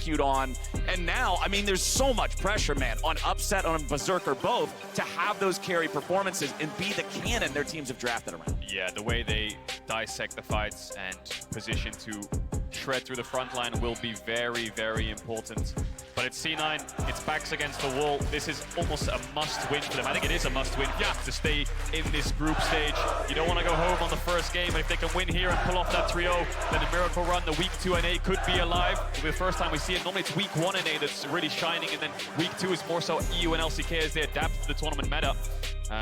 execute on. And now, I mean, there's so much pressure, man, on Upset, on Berserker both, to have those carry performances and be the cannon their teams have drafted around. Yeah, the way they dissect the fights and position to shred through the front line will be very, very important. But it's C9, it's backs against the wall. This is almost a must-win for them. I think it is a must-win to stay in this group stage. You don't want to go home on the first game, but if they can win here and pull off that 3-0, then the miracle run, the week 2 NA could be alive. It'll be the first time we see it. Normally it's week 1 NA that's really shining, and then week 2 is more so EU and LCK as they adapt to the tournament meta.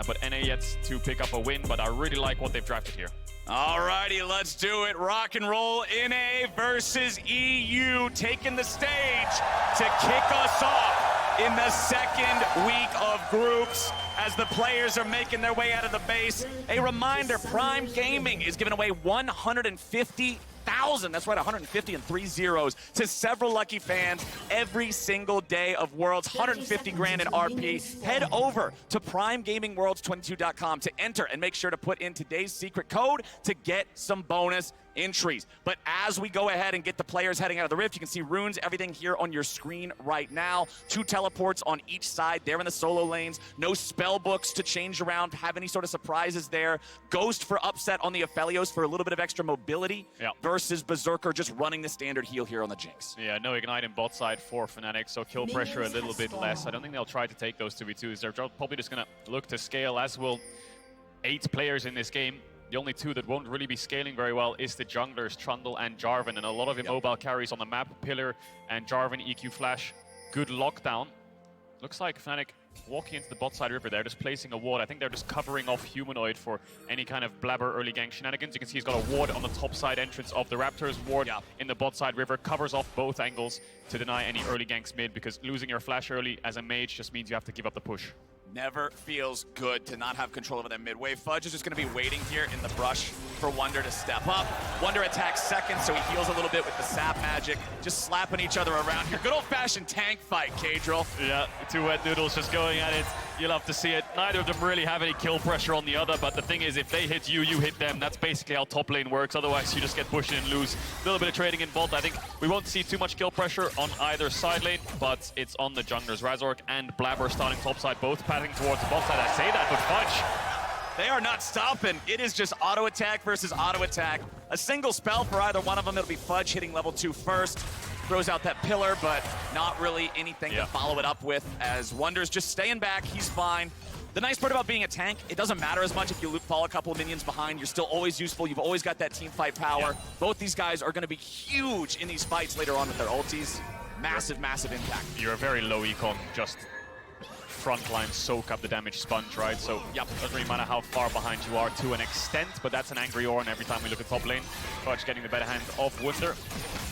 But NA yet to pick up a win, but I really like what they've drafted here. Alrighty, let's do it. Rock and roll. NA versus EU taking the stage to kick us off in the second week of groups as the players are making their way out of the base. A reminder, Prime Gaming is giving away 150,000, that's right, 150 and 3 zeros to several lucky fans every single day of Worlds, 150 grand in RP. Head over to primegamingworlds22.com to enter and make sure to put in today's secret code to get some bonus entries. But as we go ahead and get the players heading out of the rift, you can see runes, everything here on your screen right now. 2 teleports on each side. They're in the solo lanes. No spell books to change around, have any sort of surprises there. Ghost for Upset on the Aphelios for a little bit of extra mobility versus Berserker just running the standard heal here on the Jynx. Yeah, no Ignite in bot side for Fnatic, so kill pressure a little bit less. I don't think they'll try to take those 2v2s. They're probably just going to look to scale, as will 8 players in this game. The only 2 that won't really be scaling very well is the junglers, Trundle and Jarvan, and a lot of immobile carries on the map. Pillar and Jarvan, EQ Flash, good lockdown. Looks like Fnatic walking into the bot side river there, just placing a ward. I think they're just covering off Humanoid for any kind of Blaber early gank shenanigans. You can see he's got a ward on the top side entrance of the Raptors. Ward in the bot side river, covers off both angles to deny any early ganks mid, because losing your flash early as a mage just means you have to give up the push. Never feels good to not have control over that mid wave. Fudge is just going to be waiting here in the brush for Wunder to step up. Wunder attacks second, so he heals a little bit with the sap magic, just slapping each other around here. Good old-fashioned tank fight, Kadril. Yeah, 2 wet noodles just going at it. You'll have to see it. Neither of them really have any kill pressure on the other, but the thing is, if they hit you, you hit them. That's basically how top lane works. Otherwise, you just get pushed in and lose. A little bit of trading in bot. I think we won't see too much kill pressure on either side lane, but it's on the junglers. Razork and Blaber starting top side, both padding towards the bot side. I say that, but Fudge, they are not stopping. It is just auto attack versus auto attack. A single spell for either one of them. It'll be Fudge hitting level 2 first. Throws out that pillar, but not really anything to follow it up with, as Wunder's just staying back. He's fine. The nice part about being a tank, it doesn't matter as much if you fall a couple of minions behind. You're still always useful. You've always got that team fight power. Both these guys are going to be huge in these fights later on with their ultis. Massive, massive impact. You're a very low econ, just frontline soak up the damage sponge, right? So, doesn't really matter how far behind you are to an extent, but that's an angry Ornn every time we look at top lane. Fudge getting the better hand of Wunder.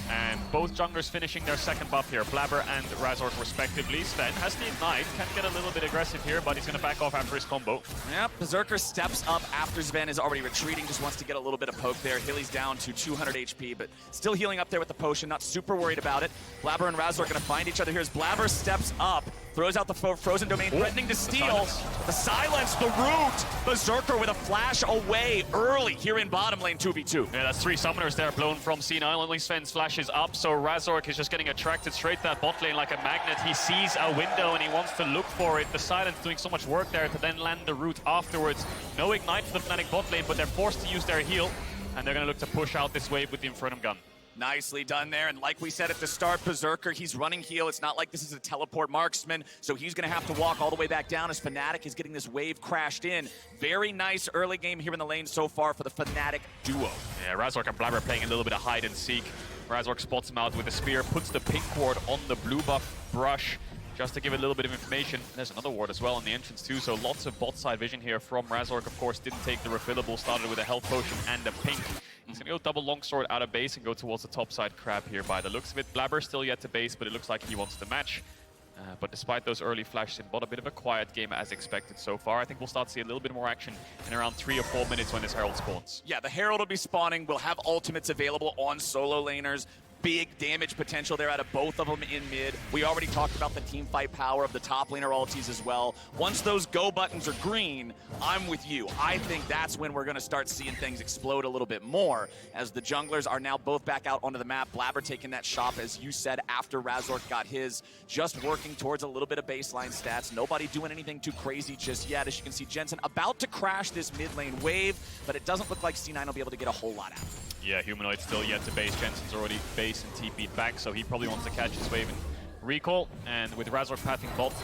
And both junglers finishing their second buff here, Blaber and Razork respectively. Zven has the Ignite, can get a little bit aggressive here, but he's going to back off after his combo. Yep, Berserker steps up after Zven is already retreating, just wants to get a little bit of poke there. Hilly's down to 200 HP, but still healing up there with the potion, not super worried about it. Blaber and Razork going to find each other here as Blaber steps up, throws out the frozen domain, threatening to steal. The silence, the root! Berserker with a flash away early here in bottom lane 2v2. Yeah, that's 3 summoners there blown from C9. Only Sven's flash is up, so Razork is just getting attracted straight to that bot lane like a magnet. He sees a window and he wants to look for it. The silence doing so much work there to then land the root afterwards. No Ignite for the Fnatic bot lane, but they're forced to use their heal, and they're going to look to push out this wave with the Infernum gun. Nicely done there, and like we said at the start, Berserker, he's running heal. It's not like this is a teleport marksman, so he's going to have to walk all the way back down as Fnatic is getting this wave crashed in. Very nice early game here in the lane so far for the Fnatic duo. Yeah, Razork and Blaber playing a little bit of hide and seek. Razork spots him out with a spear, puts the pink ward on the blue buff brush, just to give it a little bit of information. There's another ward as well on the entrance too, so lots of bot side vision here from Razork. Of course, didn't take the refillable, started with a health potion and a pink. He's gonna go double longsword out of base and go towards the top side crab here by the looks of it. Blaber still yet to base, but it looks like he wants to match. But despite those early flashes in bot, a bit of a quiet game as expected so far. I think we'll start to see a little bit more action in around 3 or 4 minutes when this Herald spawns. Yeah, the Herald will be spawning. We'll have ultimates available on solo laners. big damage potential there out of both of them in mid. We already talked about the team fight power of the top laner ultis as well. Once those go buttons are green, I'm with you. I think that's when we're going to start seeing things explode a little bit more, as the junglers are now both back out onto the map. Blaber taking that shop, as you said, after Razork got his, just working towards a little bit of baseline stats. Nobody doing anything too crazy just yet. As you can see, Jensen about to crash this mid lane wave, but it doesn't look like C9 will be able to get a whole lot out. Yeah, Humanoid still yet to base. Jensen's already base and TP'd back, so he probably wants to catch his wave and recall. And with Razork pathing bot,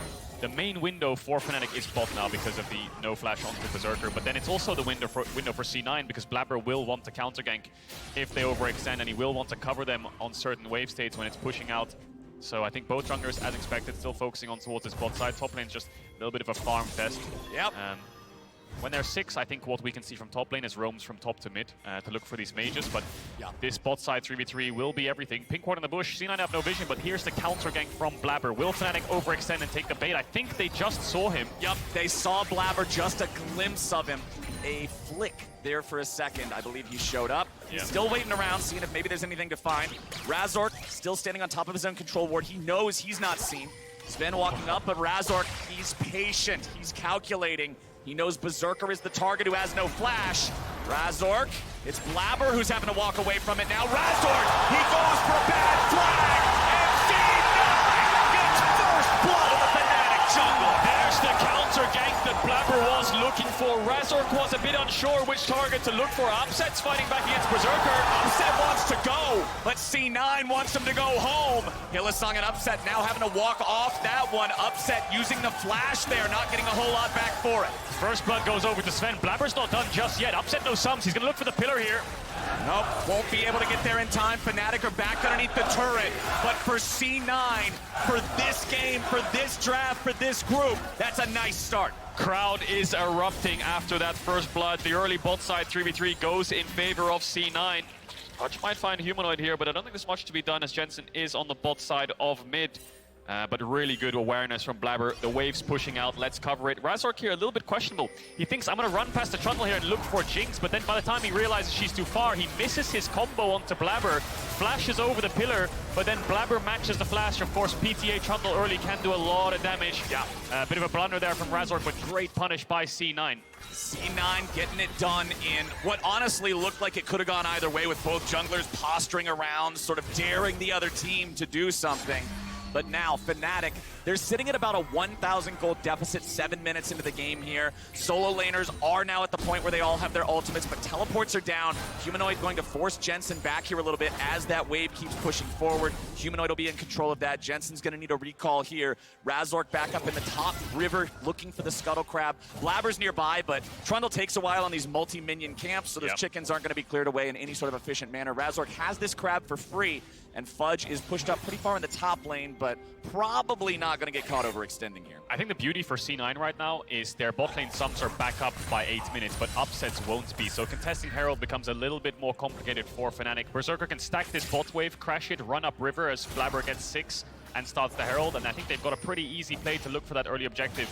the main window for Fnatic is bot now because of the no flash onto Berserker. But then it's also the window for C9, because Blaber will want to counter gank if they overextend, and he will want to cover them on certain wave states when it's pushing out. So I think both junglers, as expected, still focusing on towards this bot side. Top lane's just a little bit of a farm fest. Yep. When they're 6, I think what we can see from top lane is roams from top to mid to look for these mages, but this bot side 3v3 will be everything. Pink ward in the bush, C9 have no vision, but here's the counter gank from Blaber. Will Fnatic overextend and take the bait? I think they just saw him. Yep, they saw Blaber, just a glimpse of him. A flick there for a second. I believe he showed up. He's still waiting around, seeing if maybe there's anything to find. Razork still standing on top of his own control ward. He knows he's not seen. Zven walking up, but Razork, he's patient. He's calculating. He knows Berserker is the target who has no flash. Razork, it's Blaber who's having to walk away from it now. Razork, he goes for a bad flag, and C9 gets first blood of the Fnatic jungle. There's the counter gank that Blaber was looking for. Razork was a bit unsure which target to look for. Upset's fighting back against Berserker. Upset wants to go, but C9 wants him to go home. Hylissang and Upset now having to walk off that one. Upset using the flash there, not getting a whole lot back for it. First blood goes over to Zven. Blaber's not done just yet. Upset no sums. He's going to look for the pillar here. Nope, won't be able to get there in time. Fnatic are back underneath the turret. But for C9, for this game, for this draft, for this group, that's a nice start. Crowd is erupting after that first blood. The early bot side 3v3 goes in favor of C9. Fudge might find Humanoid here, but I don't think there's much to be done as Jensen is on the bot side of mid. But really good awareness from Blaber. The wave's pushing out. Let's cover it. Razork here a little bit questionable. He thinks, I'm going to run past the Trundle here and look for Jynx, but then by the time he realizes she's too far, he misses his combo onto Blaber, flashes over the pillar, but then Blaber matches the flash. Of course, PTA Trundle early can do a lot of damage. Yeah, a bit of a blunder there from Razork, but great punish by C9. C9 getting it done in what honestly looked like it could have gone either way, with both junglers posturing around, sort of daring the other team to do something. But now, Fnatic, they're sitting at about a 1,000 gold deficit 7 minutes into the game here. Solo laners are now at the point where they all have their ultimates, but teleports are down. Humanoid going to force Jensen back here a little bit as that wave keeps pushing forward. Humanoid will be in control of that. Jensen's going to need a recall here. Razork back up in the top river looking for the Scuttle Crab. Blaber's nearby, but Trundle takes a while on these multi-minion camps, so those chickens aren't going to be cleared away in any sort of efficient manner. Razork has this crab for free, and Fudge is pushed up pretty far in the top lane, but probably not going to get caught overextending here. I think the beauty for C9 right now is their bot lane sums are back up by 8 minutes, but upsets won't be. So contesting Herald becomes a little bit more complicated for Fnatic. Berserker can stack this bot wave, crash it, run up river as Blaber gets 6 and starts the Herald, and I think they've got a pretty easy play to look for that early objective.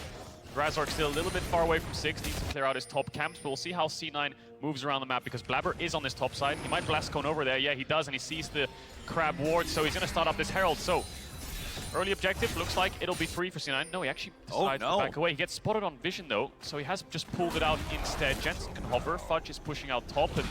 Razork still a little bit far away from 6, needs to clear out his top camps, but we'll see how C9 moves around the map, because Blaber is on this top side. He might blast cone over there. Yeah, he does, and he sees the crab ward, so he's going to start up this Herald. So early objective looks like it'll be free for C9. No, he actually decides to back away. He gets spotted on vision though, so he has just pulled it out instead. Jensen can hover. Fudge is pushing out top, and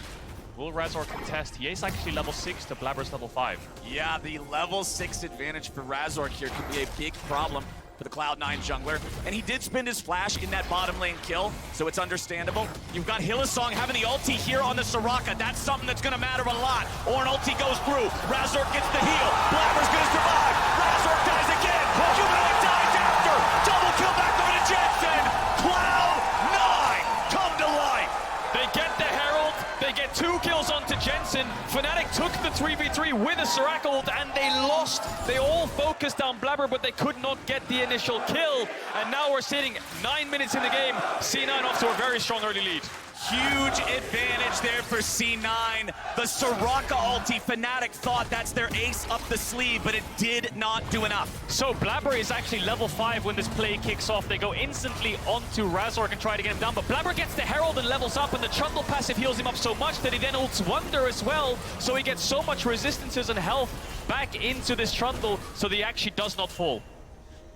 will Razork contest? He is actually level 6 to Blaber's level 5. Yeah, the level 6 advantage for Razork here could be a big problem for the Cloud9 jungler. And he did spend his flash in that bottom lane kill, so it's understandable. You've got Hylissang having the ulti here on the Soraka. That's something that's going to matter a lot. Ornn ulti goes through. Razork gets the heal. Blaber's going to survive. Razork dies again. Humanoid dies after. Double kill back over to Jensen. Cloud9 come to life. They get the Herald. They get 2 kills onto Jensen. Fnatic took the 3v3 with a Soraka ult, and they lost. They all focused on Blaber, but they could not get the initial kill. And now we're sitting 9 minutes in the game. C9 off to a very strong early lead. Huge advantage there for C9. The Soraka ulti, Fnatic thought that's their ace up the sleeve, but it did not do enough. So Blaber is actually level 5 when this play kicks off. They go instantly onto Razork and try to get him down, but Blaber gets the Herald and levels up, and the Trundle passive heals him up so much that he then ults Wunder as well, so he gets so much resistances and health back into this Trundle, so that he actually does not fall.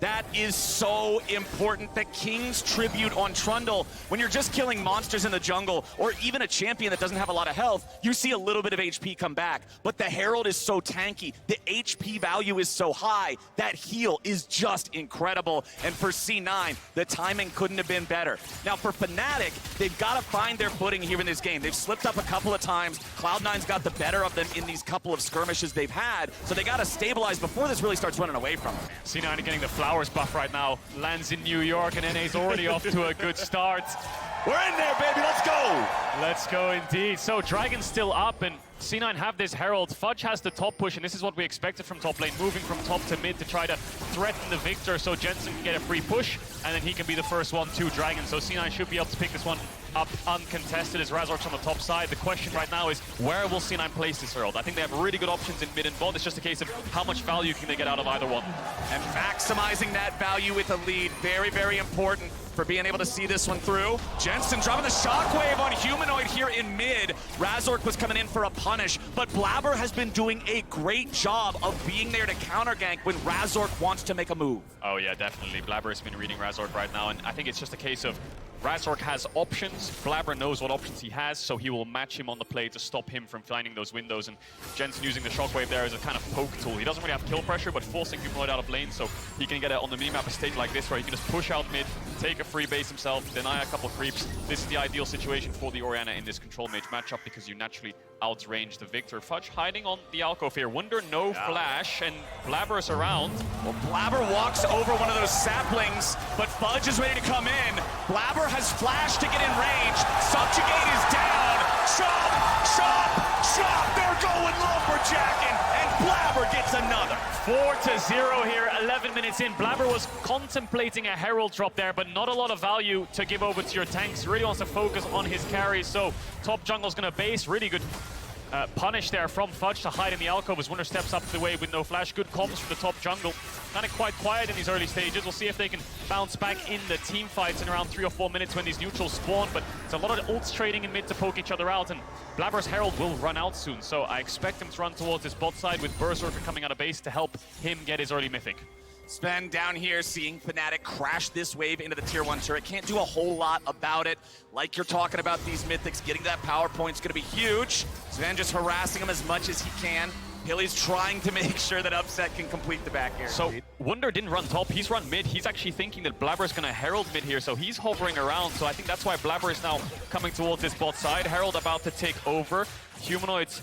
That is so important. The King's Tribute on Trundle. When you're just killing monsters in the jungle, or even a champion that doesn't have a lot of health, you see a little bit of HP come back. But the Herald is so tanky. The HP value is so high. That heal is just incredible. And for C9, the timing couldn't have been better. Now for Fnatic, they've got to find their footing here in this game. They've slipped up a couple of times. Cloud9's got the better of them in these couple of skirmishes they've had. So they got to stabilize before this really starts running away from them. C9 getting the flowers buff right now, lands in New York, and NA's already off to a good start. We're in there, baby, let's go! Let's go indeed. So Dragon's still up, and C9 have this Herald. Fudge has the top push, and this is what we expected from top lane, moving from top to mid to try to threaten the Viktor so Jensen can get a free push, and then he can be the first one to Dragon. So C9 should be able to pick this one up uncontested as Razork's on the top side. The question right now is, where will C9 place this Herald? I think they have really good options in mid and bot. It's just a case of how much value can they get out of either one. And maximizing that value with a lead, very, very important for being able to see this one through. Jensen dropping the shockwave on Humanoid here in mid. Razork was coming in for a punish, but Blaber has been doing a great job of being there to counter gank when Razork wants to make a move. Oh yeah, definitely. Blaber has been reading Razork right now, and I think it's just a case of Razork has options. Blaber knows what options he has, so he will match him on the play to stop him from finding those windows. And Jensen using the shockwave there as a kind of poke tool. He doesn't really have kill pressure, but forcing Humanoid out of lane, so he can get it on the minimap a stage like this where he can just push out mid, take a free base himself, deny a couple creeps. This is the ideal situation for the Orianna in this control mage matchup because you naturally outrange the Viktor. Fudge hiding on the alcove here. Wunder no flash, and Blaber is around. Well, Blaber walks over one of those saplings, but Fudge is ready to come in. Blaber has flash to get in range. Subjugate is down. Chop, chop, chop. They're going lumberjacking, and Blaber gets another. 4-0 here, 11 minutes in. Blaber was contemplating a Herald drop there, but not a lot of value to give over to your tanks. He really wants to focus on his carries, so top jungle's gonna base. Really good punish there from Fudge to hide in the alcove as Wunder steps up to the wave with no flash. Good comms from the top jungle. Kind of quite quiet in these early stages. We'll see if they can bounce back in the team fights in around 3 or 4 minutes when these neutrals spawn, but it's a lot of ults trading in mid to poke each other out, and Blaber's Herald will run out soon, so I expect him to run towards his bot side with Berserker coming out of base to help him get his early mythic. Zven down here seeing Fnatic crash this wave into the tier 1 turret. Can't do a whole lot about it. Like you're talking about these mythics, getting that power point's gonna be huge. Zven just harassing him as much as he can. Hilly's trying to make sure that Upset can complete the back air. So Wunder didn't run top, he's run mid. He's actually thinking that Blaber is gonna Herald mid here, so he's hovering around. So I think that's why Blaber is now coming towards this bot side. Herald about to take over. Humanoids,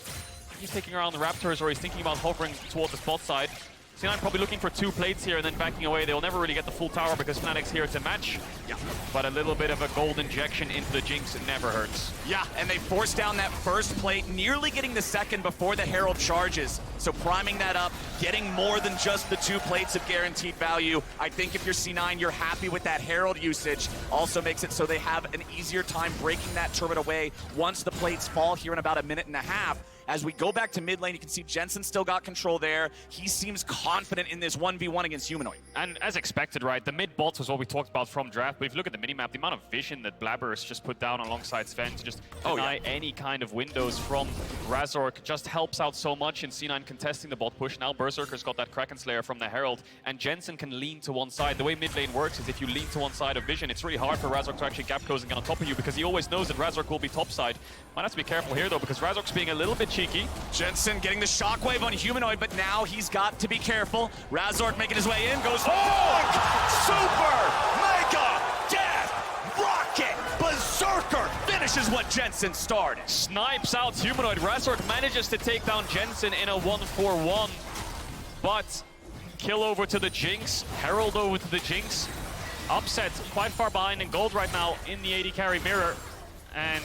he's taking around the Raptors, or he's thinking about hovering towards the bot side. C9 probably looking for 2 plates here and then backing away. They'll never really get the full tower because Fnatic's here to match. Yeah. But a little bit of a gold injection into the Jynx never hurts. Yeah, and they force down that first plate, nearly getting the second before the Herald charges. So priming that up, getting more than just the 2 plates of guaranteed value. I think if you're C9, you're happy with that Herald usage. Also makes it so they have an easier time breaking that turret away once the plates fall here in about a minute and a half. As we go back to mid lane, you can see Jensen still got control there. He seems confident in this 1v1 against Humanoid. And as expected, right, the mid bots was what we talked about from draft, but if you look at the minimap, the amount of vision that Blaber has just put down alongside Zven to just deny any kind of windows from Razork just helps out so much in C9 contesting the bot push. Now Berserker's got that Kraken Slayer from the Herald, and Jensen can lean to one side. The way mid lane works is if you lean to one side of vision, it's really hard for Razork to actually gap close and get on top of you because he always knows that Razork will be top side. Might have to be careful here though, because Razork's being a little bit cheeky. Jensen getting the shockwave on Humanoid, but now he's got to be careful. Razork making his way in, goes Boink! Super Mega Death Rocket Berserker finishes what Jensen started. Snipes out Humanoid. Razork manages to take down Jensen in a 1-4-1, but kill over to the Jynx, Herald over to the Jynx. Upset quite far behind in gold right now in the AD carry mirror, and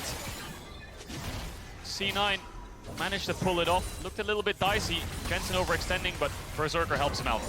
C9 managed to pull it off. Looked a little bit dicey. Jensen overextending, but Berserker helps him out.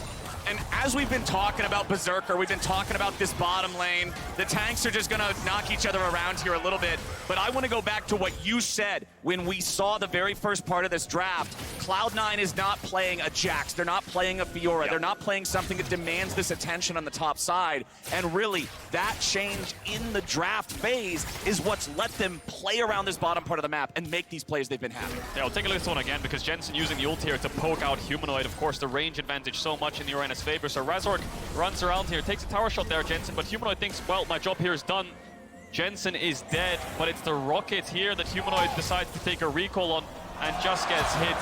And as we've been talking about Berserker, we've been talking about this bottom lane, the tanks are just gonna knock each other around here a little bit. But I want to go back to what you said when we saw the very first part of this draft. Cloud9 is not playing a Jax, they're not playing a Fiora, they're not playing something that demands this attention on the top side. And really, that change in the draft phase is what's let them play around this bottom part of the map and make these plays they've been having. Yeah, we'll take a look at this one again because Jensen using the ult here to poke out Humanoid. Of course, the range advantage so much in the Orianna's favor. So Razork runs around here, takes a tower shot there, Jensen, but Humanoid thinks, well, my job here is done. Jensen is dead, but it's the rocket here that Humanoid decides to take a recall on and just gets hit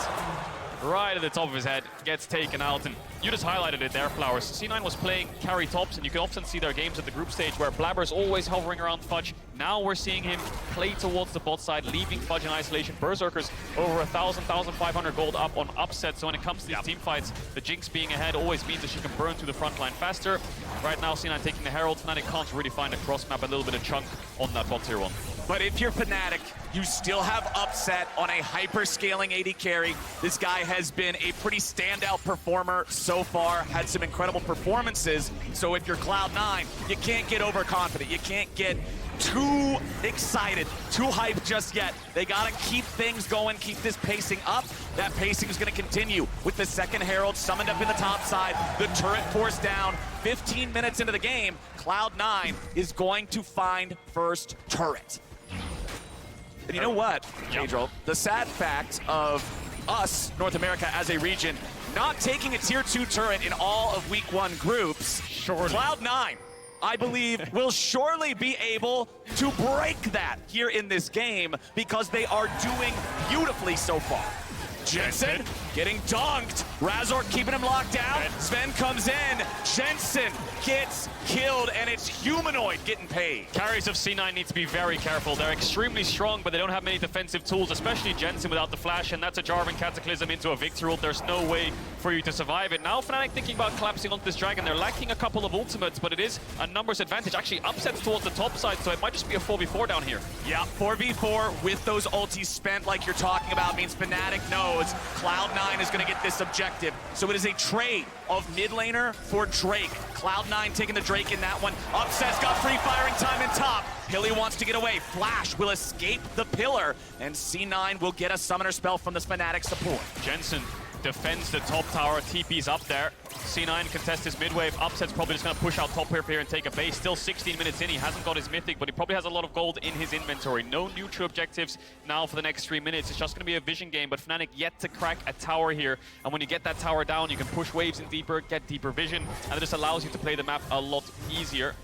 right at the top of his head, gets taken out. And you just highlighted it there, Flowers. C9 was playing carry tops, and you can often see their games at the group stage where Blaber's always hovering around Fudge. Now we're seeing him play towards the bot side, leaving Fudge in isolation. Berserker's over 1,500 gold up on Upset, so when it comes to these team fights, the Jynx being ahead always means that she can burn through the front line faster. Right now, C9 taking the Herald. Fnatic can't really find a cross map, a little bit of chunk on that bot tier 1. But if you're Fnatic, you still have Upset on a hyper-scaling AD carry. This guy has been a pretty standout performer so far, had some incredible performances. So if you're Cloud9, you can't get overconfident. You can't get too excited, too hyped just yet. They gotta keep things going, keep this pacing up. That pacing is gonna continue with the second Herald summoned up in the top side, the turret forced down. 15 minutes into the game, Cloud9 is going to find first turret. And you know what, Pedro? The sad fact of us, North America, as a region, not taking a tier 2 turret in all of week 1 groups, Cloud9, I believe, will surely be able to break that here in this game because they are doing beautifully so far. Jensen getting dunked. Razork keeping him locked down. Zven comes in. Jensen gets killed, and it's Humanoid getting paid. Carries of C9 need to be very careful. They're extremely strong, but they don't have many defensive tools, especially Jensen without the flash, and that's a Jarvan Cataclysm into a Viktor ult. There's no way for you to survive it. Now Fnatic thinking about collapsing onto this dragon. They're lacking a couple of ultimates, but it is a numbers advantage. Actually, Upsets towards the top side, so it might just be a 4v4 down here. Yeah, 4v4 with those ultis spent like you're talking about means Fnatic knows Cloud9 is going to get this objective. So it is a trade of mid laner for Drake. Cloud9 taking the Drake in that one. Upset's got free firing time in top. Hilly wants to get away. Flash will escape the pillar, and C9 will get a summoner spell from this Fnatic support. Jensen defends the top tower, TP's up there. C9 contests his mid wave. Upset's probably just going to push out top here and take a base. Still 16 minutes in, he hasn't got his mythic, but he probably has a lot of gold in his inventory. No neutral objectives now for the next 3 minutes. It's just going to be a vision game, but Fnatic yet to crack a tower here. And when you get that tower down, you can push waves in deeper, get deeper vision, and it just allows you to play the map a lot easier.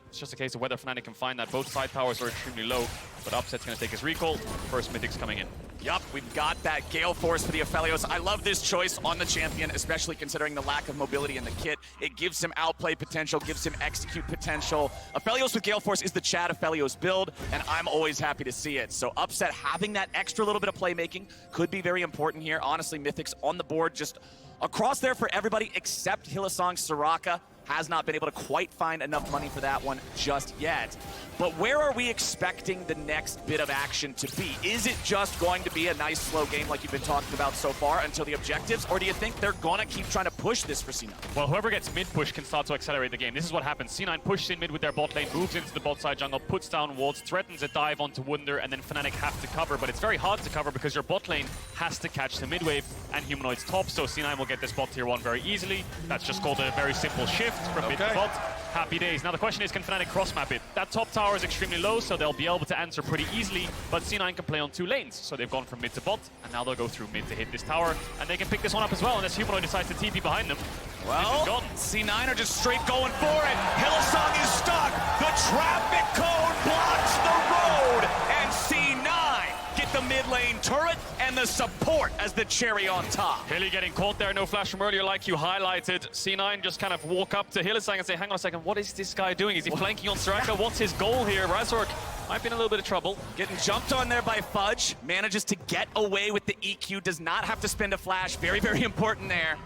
It's just a case of whether Fnatic can find that. Both side towers are extremely low, but Upset's going to take his recall. First mythic's coming in. Yup, we've got that Gale Force for the Aphelios. I love this choice on the champion, especially considering the lack of mobility in the kit. It gives him outplay potential, gives him execute potential. Aphelios with Gale Force is the Chad Aphelios build, and I'm always happy to see it. So Upset having that extra little bit of playmaking could be very important here. Honestly, Mythics on the board just across there for everybody except Hylissang. Soraka has not been able to quite find enough money for that one just yet. But where are we expecting the next bit of action to be? Is it just going to be a nice slow game like you've been talking about so far until the objectives, or do you think they're gonna keep trying to push this for C9? Well, whoever gets mid push can start to accelerate the game. This is what happens. C9 pushes in mid with their bot lane, moves into the bot side jungle, puts down wards, threatens a dive onto Wunder, and then Fnatic have to cover, but it's very hard to cover because your bot lane has to catch the mid wave and Humanoid's top, so C9 will get this bot tier 1 very easily. That's just called a very simple shift from mid to bot. Happy days. Now the question is, can Fnatic cross map it? That top tower is extremely low, so they'll be able to answer pretty easily, but C9 can play on 2 lanes. So they've gone from mid to bot, and now they'll go through mid to hit this tower, and they can pick this one up as well, unless Humanoid decides to TP behind them. Well, C9 are just straight going for it. Hylissang is stuck. The traffic cone blocks the road, and C9 get the mid lane turret and the support as the cherry on top. Hilly getting caught there, no flash from earlier like you highlighted. C9 just kind of walk up to Hylissang and say, hang on a second, what is this guy doing? Is he flanking on Soraka? What's his goal here? Razork might be in a little bit of trouble. Getting jumped on there by Fudge, manages to get away with the EQ, does not have to spend a flash. Very, very important there.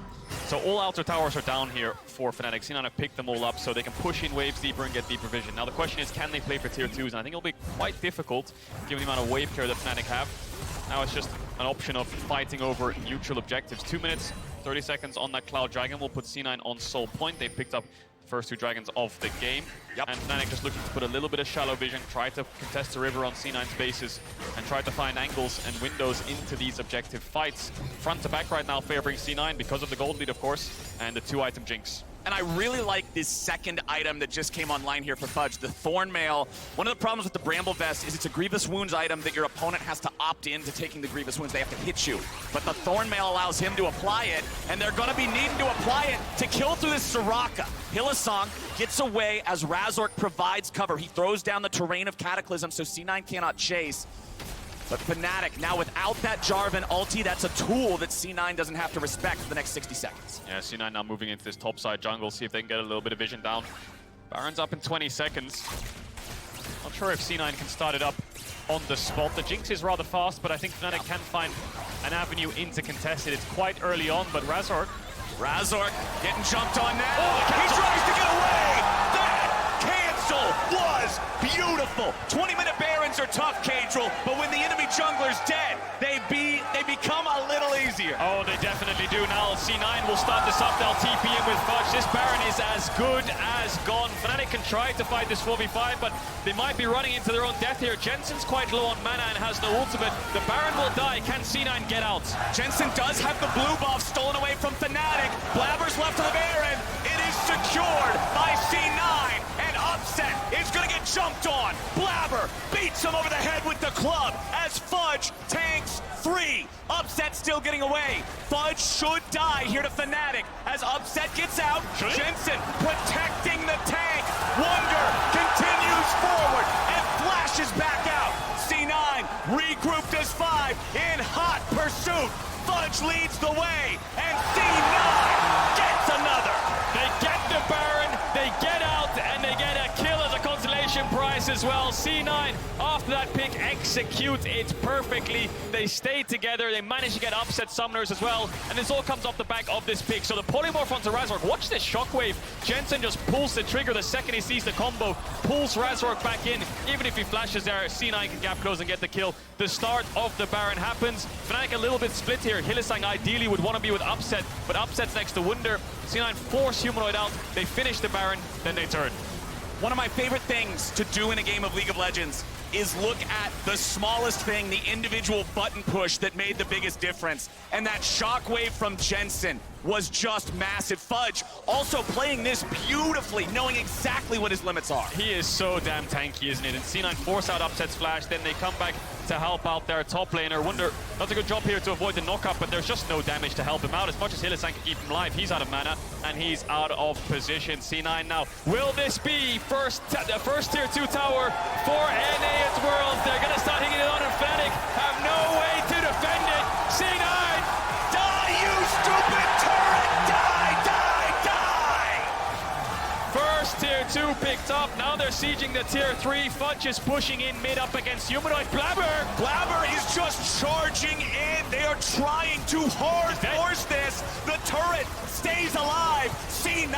So all outer towers are down here for Fnatic. C9 have picked them all up so they can push in waves deeper and get deeper vision. Now the question is, can they play for tier 2s? And I think it'll be quite difficult given the amount of wave care that Fnatic have. Now it's just an option of fighting over neutral objectives. 2 minutes 30 seconds on that Cloud Dragon will put C9 on sole point. They picked up the first 2 dragons of the game. Yep. And Fnatic just looking to put a little bit of shallow vision, try to contest the river on C9's bases, and try to find angles and windows into these objective fights. Front to back right now favoring C9 because of the gold lead, of course, and the 2-item Jynx. And I really like this second item that just came online here for Fudge, the Thorn Mail. One of the problems with the Bramble Vest is it's a Grievous Wounds item that your opponent has to opt in to taking the Grievous Wounds. They have to hit you. But the Thorn Mail allows him to apply it, and they're going to be needing to apply it to kill through this Soraka. Hylissang gets away as Razork provides cover. He throws down the Terrain of Cataclysm so C9 cannot chase. But Fnatic, now without that Jarvan ulti, that's a tool that C9 doesn't have to respect for the next 60 seconds. Yeah, C9 now moving into this top side jungle, see if they can get a little bit of vision down. Baron's up in 20 seconds. Not sure if C9 can start it up on the spot. The Jynx is rather fast, but I think Fnatic can find an avenue into contested. It's quite early on, but Razork Getting jumped on now. Oh, he tries to get away! That cancel was beautiful! 20-minute Barons are tough, Cadril, but when the enemy jungler's dead, they become a little easier. Oh, they definitely do. Now C9 will start this up. They'll TP in with Fudge. This Baron is as good as gone. Fnatic can try to fight this 4v5, but they might be running into their own death here. Jensen's quite low on mana and has no ultimate. The Baron will die. Can C9 get out? Jensen does have the blue buff stolen away from Fnatic. Blaber's left to the Baron. It is secured by C9, and Upset is going to get jumped on. Blaber beats him over the head with the club as Fudge tanks 3. Upset still getting away. Fudge should die here to Fnatic as Upset gets out. Jensen protecting the tank. Wunder continues forward and flashes back out. C9 regrouped as 5 in hot pursuit. Fudge leads the way, and C9 gets another. They get the Baron, they get out, and they get a kill as a consolation prize as well. C9, after that pick, execute it perfectly. They stay together, they manage to get Upset summoners as well, and this all comes off the back of this pick. So the polymorph onto Razork, watch this shockwave. Jensen just pulls the trigger the second he sees the combo, pulls Razork back in. Even if he flashes there, C9 can gap close and get the kill. The start of the Baron happens. Fnatic a little bit split here. Hylissang ideally would want to be with Upset, but Upset's next to Wunder. C9 force Humanoid out, they finish the Baron, then they turn. One of my favorite things to do in a game of League of Legends is look at the smallest thing, the individual button push that made the biggest difference. And that shockwave from Jensen was just massive. Fudge also playing this beautifully, knowing exactly what his limits are. He is so damn tanky, isn't it? And C9 force out Upset's flash, then they come back to help out their top laner. Wunder does a good job here to avoid the knockup, but there's just no damage to help him out. As much as Hylissang can keep him alive, he's out of mana, and he's out of position. C9 now. Will this be first tier 2 tower for NA at Worlds? They're going to start hitting it on, and Fnatic have no way to defend it. C9! Die, you stupid turret! Die, die, die! First tier 2 picked up. Now they're sieging the tier 3. Fudge is pushing in mid up against Humanoid. Blaber is just charging in. They are trying to hard force this. The turret stays alive. C9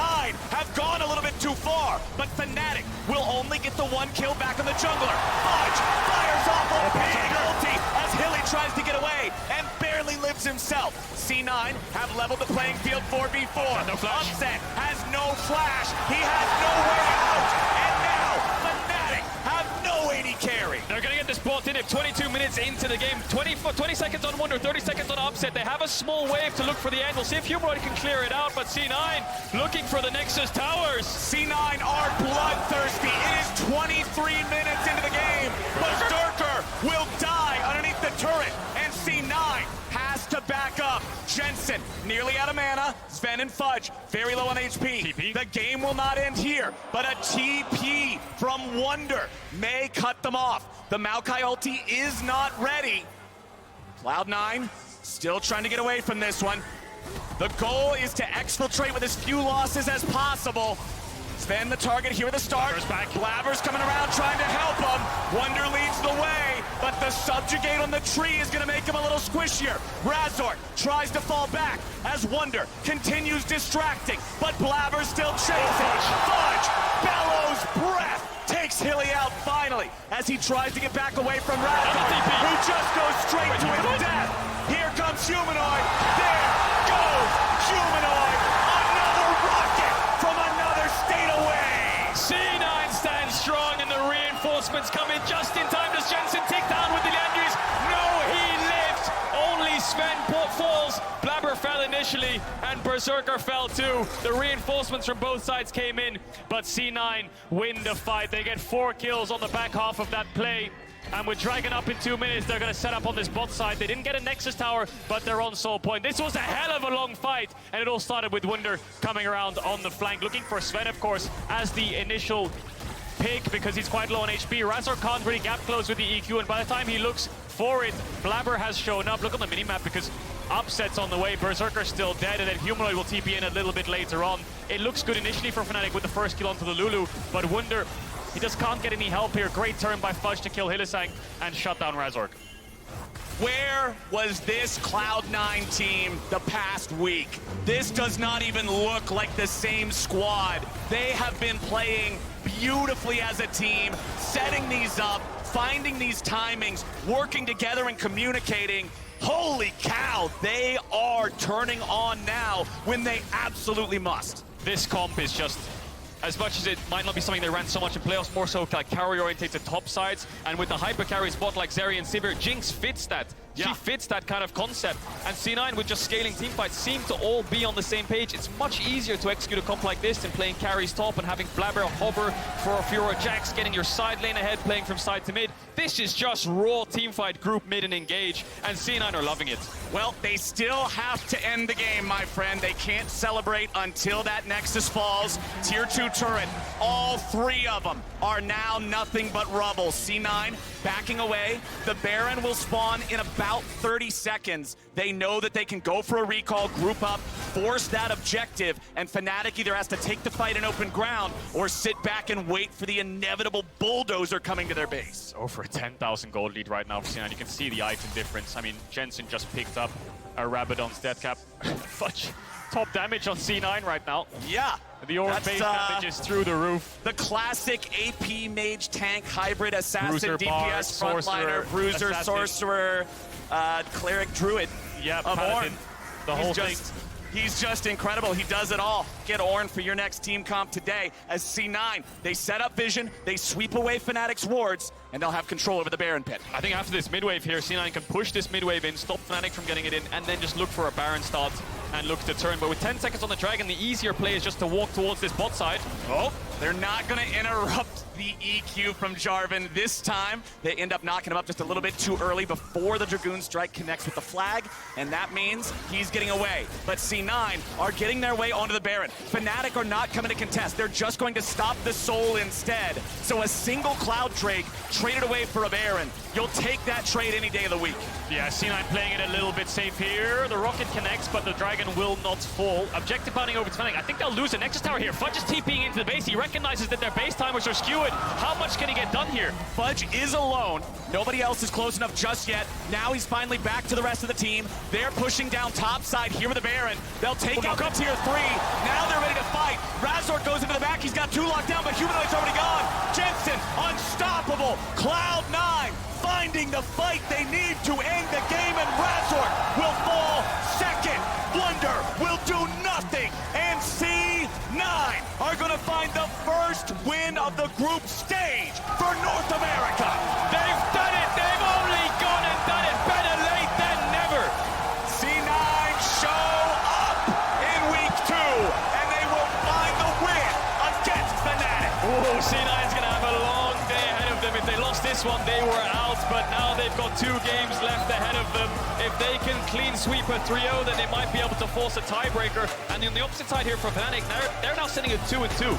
have gone a little bit too far, but Fnatic will only get the 1 kill back on the jungler. Fudge fires off a big ulti as Hilly tries to get away and barely lives himself. C9 have leveled the playing field 4v4. No flash. Upset has no flash. He has no way out. And now Fnatic have no AD carry. They're going to get this bot in at 22 minutes into the game. 20 seconds on Wunder, 30 seconds on Upset. They have a small wave to look for the end. We'll see if Humanoid can clear it out, but C9 looking for the Nexus towers. C9 are bloodthirsty. It is 23 minutes into the game. Berserker will die underneath the turret, and C9 has to back up. Jensen nearly out of mana. Zven and Fudge very low on HP. TP. The game will not end here, but a TP from Wunder may cut them off. The Maokai ulti is not ready. Cloud9 still trying to get away from this one. The goal is to exfiltrate with as few losses as possible. Zven the target here at the start. Blaber's back. Blaber's coming around trying to help him. Wunder leads the way, but the subjugate on the tree is going to make him a little squishier. Razork tries to fall back as Wunder continues distracting, but Blaber still chasing. Fudge bellows breath, takes Hilly out finally as he tries to get back away from Razork, who just goes straight to his death. Here comes Humanoid. There goes initially, and Berserker fell too. The reinforcements from both sides came in, but C9 win the fight. They get 4 kills on the back half of that play. And with Dragon up in 2 minutes, they're going to set up on this bot side. They didn't get a Nexus Tower, but they're on soul point. This was a hell of a long fight, and it all started with Wunder coming around on the flank, looking for Zven, of course, as the initial pick, because he's quite low on HP. Razork can't really gap close with the EQ, and by the time he looks for it, Blaber has shown up. Look on the minimap, because Upset's on the way, Berserker's still dead, and then Humanoid will TP in a little bit later on. It looks good initially for Fnatic with the first kill onto the Lulu, but Wunder, he just can't get any help here. Great turn by Fudge to kill Hylissang and shut down Razork. Where was this Cloud9 team the past week? This does not even look like the same squad. They have been playing beautifully as a team, setting these up, finding these timings, working together and communicating. Holy cow, they are turning on now when they absolutely must. This comp is just, as much as it might not be something they ran so much in playoffs, more so like carry-orientated top sides, and with the hyper-carry spot like Zeri and Sivir, Jynx fits that. Yeah. She fits that kind of concept. And C9 with just scaling teamfights seem to all be on the same page. It's much easier to execute a comp like this than playing carries top and having Blaber hover for a Fiora Jax, getting your side lane ahead, playing from side to mid. This is just raw teamfight, group mid and engage, and C9 are loving it. Well, they still have to end the game, my friend. They can't celebrate until that Nexus falls. Tier 2 turret, all 3 of them are now nothing but rubble. C9 backing away. The Baron will spawn in about 30 seconds. They know that they can go for a recall, group up, force that objective, and Fnatic either has to take the fight in open ground or sit back and wait for the inevitable bulldozer coming to their base. Over a 10,000 gold lead right now for C9. You can see the item difference. I mean, Jensen just picked up a Rabadon's death cap. Fudge, top damage on C9 right now. Yeah. The Ornn base damage is through the roof. The classic AP mage tank hybrid assassin, Bruiser, DPS bar, frontliner, bruiser, assassin. sorcerer, cleric, druid. Yeah, of Ornn. The whole thing. He's just incredible. He does it all. Get Ornn for your next team comp today as C9. They set up vision, they sweep away Fnatic's wards, and they'll have control over the Baron pit. I think after this mid wave here, C9 can push this mid wave in, stop Fnatic from getting it in, and then just look for a Baron start and look to turn. But with 10 seconds on the Dragon, the easier play is just to walk towards this bot side. Oh, they're not going to interrupt the EQ from Jarvan this time. They end up knocking him up just a little bit too early before the Dragoon Strike connects with the flag, and that means he's getting away. But C9 are getting their way onto the Baron. Fnatic are not coming to contest. They're just going to stop the Soul instead. So a single Cloud Drake traded away for a Baron. You'll take that trade any day of the week. Yeah, C9 playing it a little bit safe here. The rocket connects, but the Dragon will not fall. Objective bounding over to Fnatic. I think they'll lose a Nexus Tower here. Fudge is TPing into the base. He recognizes that their base timers are skewed. How much can he get done here? Fudge is alone. Nobody else is close enough just yet. Now he's finally back to the rest of the team. They're pushing down top side here with the Baron. They'll take out the tier 3. Now they're ready to fight. Razork goes into the back. He's got 2 locked down, but Humanoid's already gone. Jensen, unstoppable. Cloud9 finding the fight they need to end the game, and Razork will fall second. Wunder will do nothing, and C9 are going to find the first win of the group stage for North America. They've done it! They've only gone and done it! Better late than never! C9 show up in week 2, and they will find the win against Fnatic. Oh, C9's going to have a long day ahead of them. If they lost this one, they were out, but now they've got 2 games left ahead of them. If they can clean sweep a 3-0, then they might be able to force a tiebreaker. And on the opposite side here for Fnatic, they're now sitting at 2-2.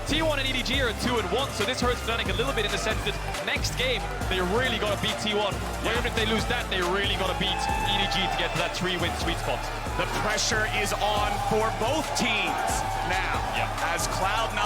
T1 and EDG are at 2-1, so this hurts Fnatic a little bit in the sense that next game, they really got to beat T1. Even if they lose that, they really got to beat EDG to get to that 3-win sweet spot. The pressure is on for both teams now. As Cloud9,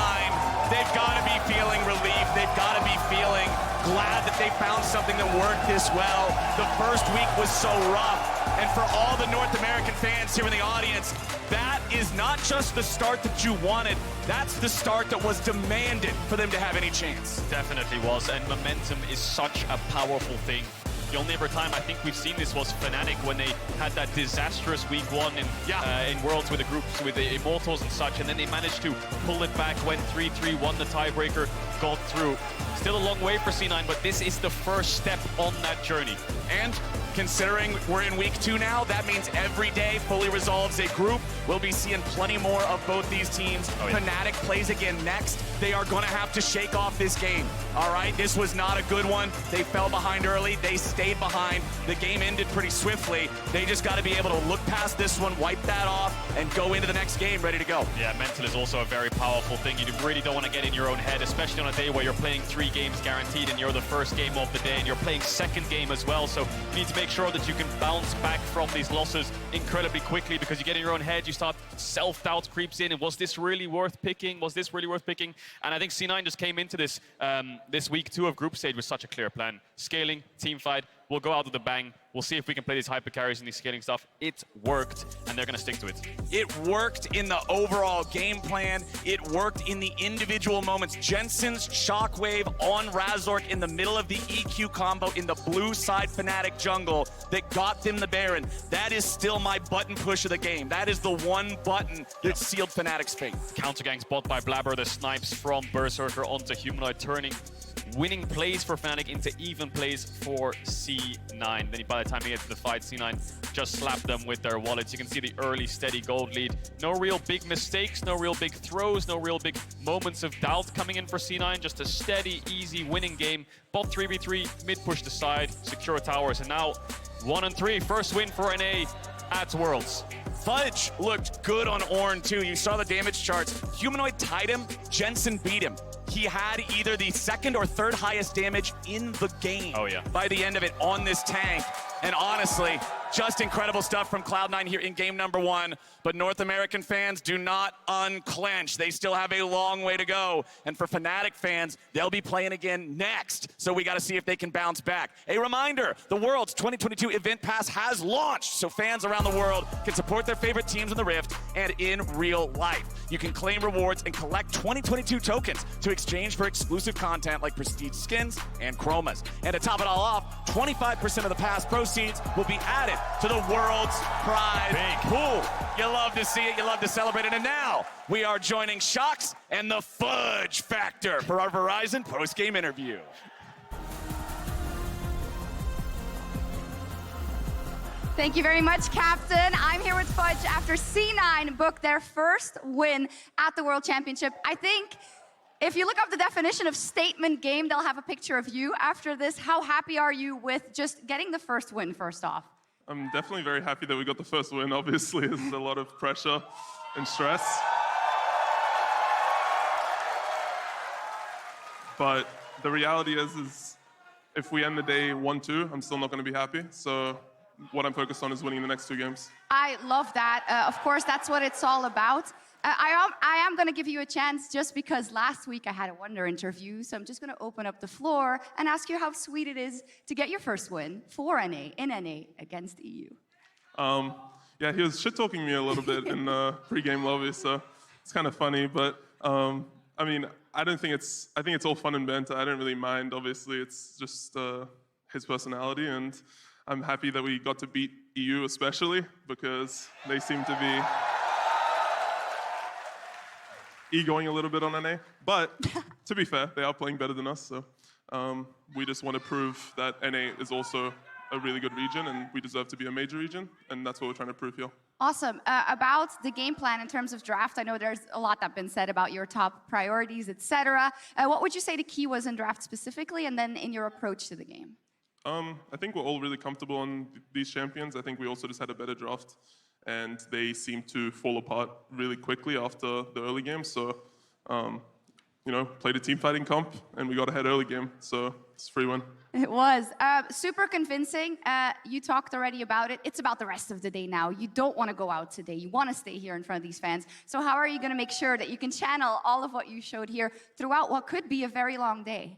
they've got to be feeling relief. They've got to be feeling glad that they found something that worked this well. The first week was so rough. And for all the North American fans here in the audience, that is not just the start that you wanted, that's the start that was demanded for them to have any chance. Definitely was, and momentum is such a powerful thing. The only ever time I think we've seen this was Fnatic when they had that disastrous week 1 in Worlds with the groups, with the Immortals and such, and then they managed to pull it back, went 3-3, won the tiebreaker, got through. Still a long way for C9, but this is the first step on that journey. And considering we're in week 2 now, that means every day fully resolves a group. We'll be seeing plenty more of both these teams. Oh, yeah. Fnatic plays again next. They are going to have to shake off this game. All right, this was not a good one. They fell behind early. They stayed behind. The game ended pretty swiftly. They just got to be able to look past this one, wipe that off, and go into the next game ready to go. Yeah, mental is also a very powerful thing. You really don't want to get in your own head, especially on a day where you're playing 3 games guaranteed and you're the first game of the day and you're playing second game as well. So you need to make sure that you can bounce back from these losses incredibly quickly, because you get in your own head, you start self-doubt creeps in, and was this really worth picking? Was this really worth picking? And I think C9 just came into this this week 2 of group stage with such a clear plan. Scaling, team fight, we'll go out with a bang. We'll see if we can play these hyper carries and these scaling stuff. It worked, and they're going to stick to it. It worked in the overall game plan. It worked in the individual moments. Jensen's shockwave on Razork in the middle of the EQ combo in the blue side Fnatic jungle that got them the Baron. That is still my button push of the game. That is the one button that sealed Fnatic's fate. Counter gangs bought by Blaber, the snipes from Berserker onto Humanoid, turning winning plays for Fnatic into even plays for C9. Then by the time they get to the fight, C9 just slapped them with their wallets. You can see the early steady gold lead. No real big mistakes, no real big throws, no real big moments of doubt coming in for C9. Just a steady, easy winning game. Bot 3v3, mid push to side, secure towers, and now 1-3. First win for NA at Worlds. Fudge looked good on Ornn too. You saw the damage charts. Humanoid tied him, Jensen beat him. He had either the 2nd or 3rd highest damage in the game by the end of it on this tank. And honestly, just incredible stuff from Cloud9 here in game number 1. But North American fans, do not unclench. They still have a long way to go. And for Fnatic fans, they'll be playing again next. So we got to see if they can bounce back. A reminder, the World's 2022 Event Pass has launched. So fans around the world can support their favorite teams in the Rift and in real life. You can claim rewards and collect 2022 tokens to exchange for exclusive content like prestige skins and chromas. And to top it all off, 25% of the pass proceeds will be added to the World's prize pool. You love to see it, you love to celebrate it. And now we are joining Rhuckz and the Fudge Factor for our Verizon post-game interview. Thank you very much, Captain. I'm here with Fudge after C9 booked their first win at the World Championship. I think if you look up the definition of statement game, they'll have a picture of you after this. How happy are you with just getting the first win, first off? I'm definitely very happy that we got the first win. Obviously, there's a lot of pressure and stress. But the reality is if we end the day 1-2, I'm still not going to be happy. So what I'm focused on is winning the next 2 games. I love that. Of course, that's what it's all about. I am going to give you a chance just because last week I had a Wunder interview, so I'm just going to open up the floor and ask you how sweet it is to get your first win for NA, in NA, against EU. Yeah, he was shit-talking me a little bit in the pre-game lobby, so it's kind of funny, but I mean, I think it's all fun and banter. I don't really mind, obviously. It's just his personality, and I'm happy that we got to beat EU especially, because they seem to be egoing a little bit on NA. But to be fair, they are playing better than us, so we just want to prove that NA is also a really good region, and we deserve to be a major region, and that's what we're trying to prove here. Awesome. About the game plan in terms of draft, I know there's a lot that's been said about your top priorities, etc. What would you say the key was in draft specifically, and then in your approach to the game? I think we're all really comfortable on these champions. I think we also just had a better draft, and they seemed to fall apart really quickly after the early game. So, you know, played a team fighting comp, and we got ahead early game. So it's a free win. It was super convincing. You talked already about it. It's about the rest of the day now. You don't want to go out today. You want to stay here in front of these fans. So how are you going to make sure that you can channel all of what you showed here throughout what could be a very long day?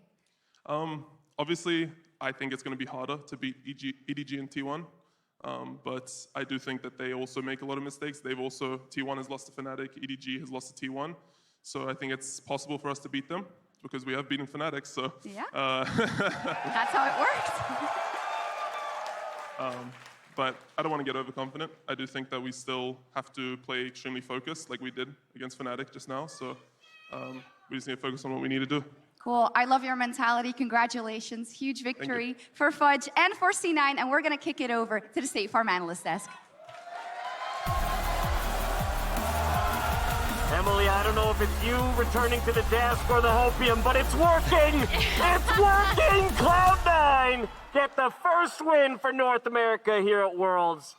Obviously, I think it's going to be harder to beat EDG and T1. But I do think that they also make a lot of mistakes. T1 has lost to Fnatic, EDG has lost to T1. So I think it's possible for us to beat them, because we have beaten Fnatic, so... Yeah, that's how it works. But I don't want to get overconfident. I do think that we still have to play extremely focused, like we did against Fnatic just now. So we just need to focus on what we need to do. Cool. I love your mentality. Congratulations. Huge victory for Fudge and for C9. And we're going to kick it over to the State Farm Analyst Desk. Emily, I don't know if it's you returning to the desk or the Hopium, but it's working! It's working! Cloud9 get the first win for North America here at Worlds.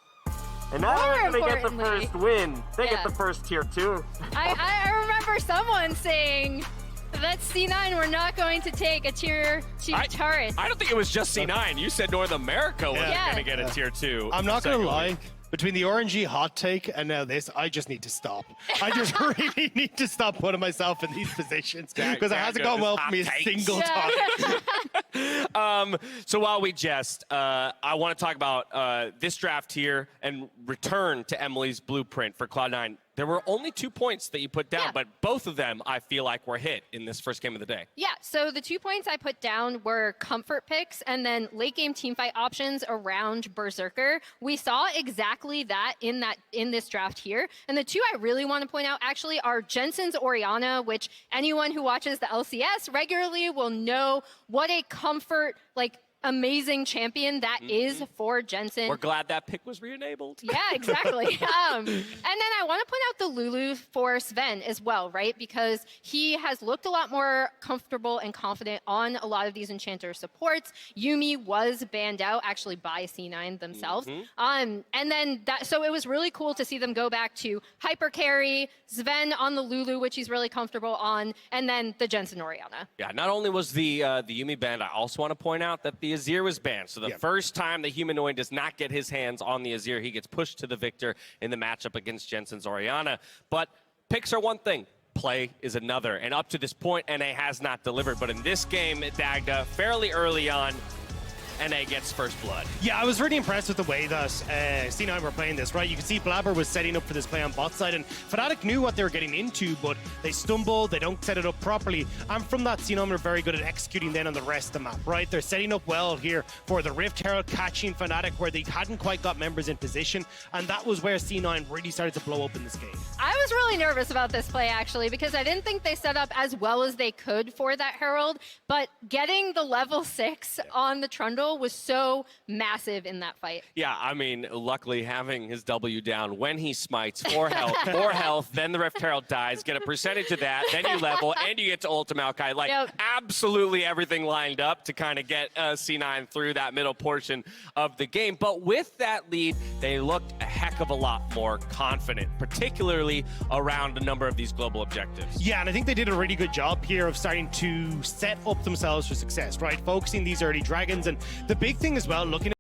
And not only do they get the first win, they get the first tier 2. I remember someone saying that C9 were not going to take a tier 2 turret. I don't think it was just C9. You said North America was going to get a tier 2. I'm not going to lie. Between the RNG hot take and now this, I just need to stop. I just really need to stop putting myself in these positions because it hasn't gone well for me a single time. So while we jest, I want to talk about this draft here and return to Emily's blueprint for Cloud9. There were only 2 points that you put down, but both of them I feel like were hit in this first game of the day. Yeah, so the 2 points I put down were comfort picks and then late game teamfight options around Berserker. We saw exactly that in this draft here. And the 2 I really want to point out actually are Jensen's Orianna, which anyone who watches the LCS regularly will know what a comfort, like, amazing champion that is for Jensen. We're glad that pick was re-enabled. Yeah, exactly. And then I want to point out the Lulu for Zven as well, right? Because he has looked a lot more comfortable and confident on a lot of these Enchanter supports. Yuumi was banned out actually by C9 themselves. And then so it was really cool to see them go back to hyper carry, Zven on the Lulu, which he's really comfortable on, and then the Jensen Orianna. Yeah, not only was the Yuumi banned, I also want to point out that the Azir was banned. So the first time the Humanoid does not get his hands on the Azir, he gets pushed to the Viktor in the matchup against Jensen's Orianna. But picks are one thing. Play is another. And up to this point, NA has not delivered. But in this game, Dagda, fairly early on, NA gets first blood. Yeah, I was really impressed with the way that C9 were playing this, right? You can see Blaber was setting up for this play on bot side, and Fnatic knew what they were getting into, but they stumbled, they don't set it up properly. And from that, C9 were very good at executing then on the rest of the map, right? They're setting up well here for the Rift Herald, catching Fnatic where they hadn't quite got members in position, and that was where C9 really started to blow up in this game. I was really nervous about this play, actually, because I didn't think they set up as well as they could for that Herald, but getting the level 6 on the Trundle was so massive in that fight. Yeah, I mean, luckily having his W down when he smites 4 health, then the Rift Herald dies, get a percentage of that, then you level, and you get to ult to Maokai. Like, absolutely everything lined up to kind of get C9 through that middle portion of the game. But with that lead, they looked a heck of a lot more confident, particularly around a number of these global objectives. Yeah, and I think they did a really good job here of starting to set up themselves for success, right? Focusing these early dragons, and the big thing as well, looking